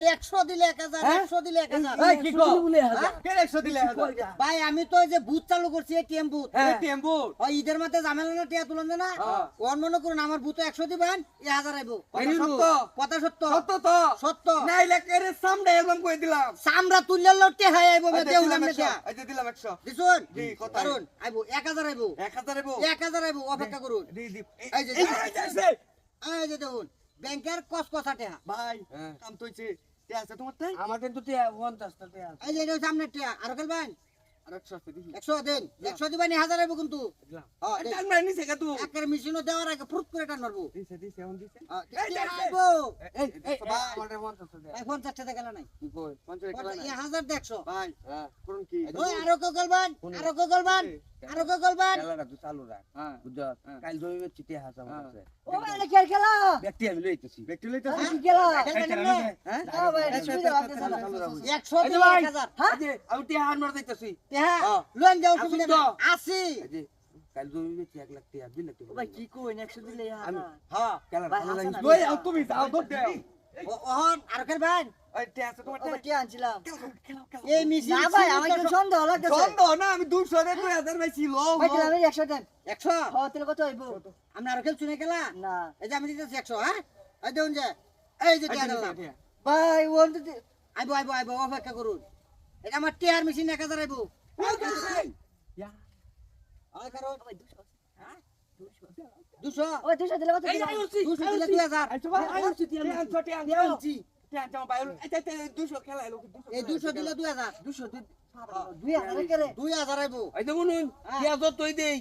100 দিলে 1000 100 দিলে 1000 এই কি কো কে 100 দিলে ভাই আমি তো এই যে বুথ চালু করছি এটিএম বুথ এটিএম বুথ ওই ঈদের মাঝে ঝামেলা না টিয়া তুলন না কোন মনে করুন আমার বুথে 100 দিবেন 1000 আইবো কথা সত্য সত্য তো সত্য নাই লেকেরে সামনে এরকম কই দিলাম সামরা তুললে লটে হাই আইবো মে দেউলাম না টিয়া এই যে দিলাম 100 দিছুন জি কত কারণ আইবো 1000 আইবো 1000 এবো 1000 আইবো অপেক্ষা করুন দি দি এই যে এই যে দেখুন ব্যাংকের কসকসা টিয়া ভাই কাম তইছে তে আছে তোমার তাই আমার কিন্তু 50 টাকা এই যে এটা সামনে টিয়া আর খেলবেন আর 100 আছে দিহি 100 দেন 100 দিবানি 1000 আইবো কিন্তু হ্যাঁ টান মারি নিছে কা তুই একের মেশিনও দেওয়ার আগে ফুট করে টান মারবো দিছে দিছে এমন দিছে আইবো এই আমার 50 টাকা এই 50 টাকা গেল নাই কি কই 50 টাকা না 1000 100 ভাই করুন কি ওই আরো কো গলবান আরো কো গলবান আরো কো গলবান খেলাটা তুই চালু রাখ হ্যাঁ বুঝছ কাল জমি চিঠি হাসা আছে ও ভাই কি খেলা ব্যক্তি আমি লইতেছি ব্যক্তি লইতে কি খেলা হ্যাঁ হ্যাঁ ভাই 100 দিলে 1000 হ্যাঁ আমি টিয়া হার মার দিতেছি হ্যাঁ লোন যাও তুমি আসি এই কাল জমি 1 লাখ টাকা দিলে তুই ভাই কি কই 100 দিলে আমি হ্যাঁ খেলা লই আও তুমি যাও তো দেও ওহন আর খেলবেন এই তে আছে তোমার ও তাই কি আনছিলাম এই মিশিন না ভাই আমার কি সন্দেহ লাগতেছে সন্দেহ না আমি 200 দে 2000 ভাই ছিল ভাই আমি 100 দেন 100 ও তাহলে কত হইব আমরা আর খেলছু না খেলা না এই যে আমি দিতেছি 100 হ্যাঁ এই দেউন যে এই যে টিয়া দিলাম ভাই ওন তো আইবো অপেক্ষা করুন এটা আমার টিয়ার মেশিন 1000 আইবো আয় কারণ 200 ওই 200 দিলে কত 200 দিলে 2000 আচ্ছা ভাই আইছি তে আনছি তে জামা ভাই এই 200 খেলা এলো এই 200 দিলে 2000 200 দিন 2000 করে 2000 আইবো এই দেখুন টিয়া যত তুই দেই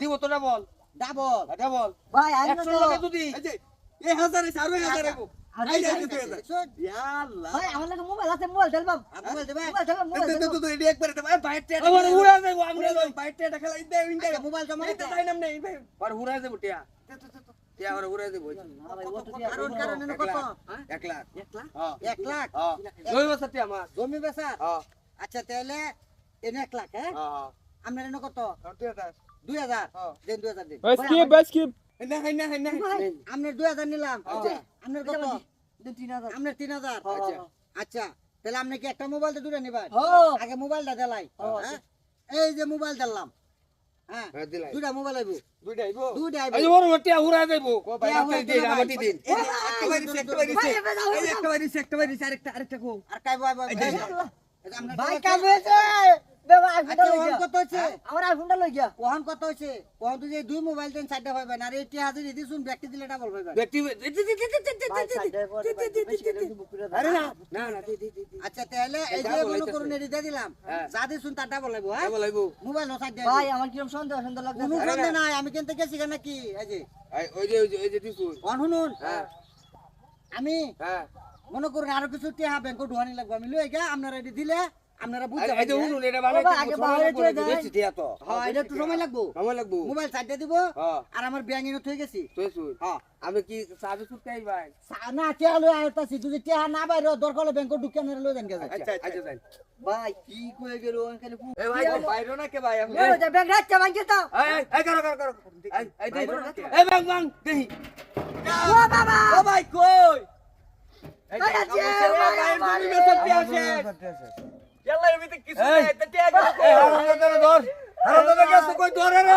দিব তোরা বল ডাবল এটা বল ভাই 100 টাকা যদি এই যে 1000 এ 4000 এবো এই যে 2000 ইয়া আল্লাহ ভাই আমার লাগে মোবাইল আছে মোবাইল দেলবাম মোবাইল দেবে মোবাইল দেবে তো এডি একবার দে ভাই বাইট আবার উড়া যাবো আমরা বাইট খেলা দে ইন্ডে মোবাইল জমা এটা তাই নাম নেই ভাই আর উড়া যাবো টিয়া টিয়া আর উড়া যাবো কারণ এনে কত 1 লাখ 1 লাখ হ্যাঁ জমি বসা টিয়া আমার জমি বেচা হ্যাঁ আচ্ছা তাহলে এনে 1 লাখ হ্যাঁ হ্যাঁ আপনার এনে কত 2000 2000 দেন 2000 দেন skip. না আপনার 2000 নিলাম আচ্ছা। আপনার কত 3000 আপনার 3000 আচ্ছা আচ্ছা তাহলে আপনি কি একটা মোবাইল তো দুটো নেবেন আগে মোবাইলটা দেলাই হ্যাঁ এই যে মোবাইল দিলাম হ্যাঁ দিলাই দুটা মোবাইল আইবো দুইটা আইবো দুটা এই আইবো বড় টিয়া উড়া যাবো টিয়া উড়া দিন যাবো, আমাটি দিন আরেকটা কো আর কাইবো আইবো ভাই কামেছে বেবা আইফোনটা লই ওহন গিয়া কত হইছে আমার আইফোনটা লই গিয়া ওহন কত হইছে ওহন তো যে দুই মোবাইল দেন চারটা পাইবেন আর 80,000 দিছুন ব্যক্তি দিলে ডাবল পাইবেন ব্যক্তি ভাই সাইডে পড়ে বেশি করে দিব পুরো আরে না না না আচ্ছা তাহলে এই যে মনে করুন এডি দিয়ে দিলাম যা দিছুন তার ডাবল লাগবো হ্যাঁ বলাইবো মোবাইল নো সাইড ভাই আমার কিরম সন্দেহ সন্দেহ কোনো লাগতেছে সন্দেহ নাই আমি কিনতে গেছি কেন কি এই যে ওই যে দিছু ওহন শুনুন হ্যাঁ আমি হ্যাঁ মনে করুন আরো কিছু টিয়া ব্যাংক ঢুয়ানি লাগবে আমি লই গা আপনারা এডি দিলে আপনারা বুঝতে এই যে পারবেন উনুন এটা বানাইতে আগে বাইরে চলে যায়। বেশি টিয়া তো হ্যাঁ এটা একটু সময় লাগবো আমার লাগবো মোবাইল সাইড দিব হ্যাঁ আর আমার ব্যাংক ইনো থই গেছি তুই হ্যাঁ আমি কি সাবে সুতাই ভাই না টিয়া লই আইতাছি যদি টিয়া না বাইরে দরকার হলে ব্যাংক ঢুকে না লই দেন গেছে আচ্ছা আচ্ছা যাই ভাই কি কই গেল ওখানে এই ভাই বাইরো না কে ভাই আমি ওই যে ব্যাগ রাখতে ভাঙছে তো এই করো এই দেই এই বাং বাং দেই ও বাবা ও ভাই কই এই আছে তুমি মেসেজ দিয়ে আসে ইয়াল্লা এমিতে কিছু নাই তে টিয়া এই হারাম ধর হারাম ধর গেছে কই ধরে রে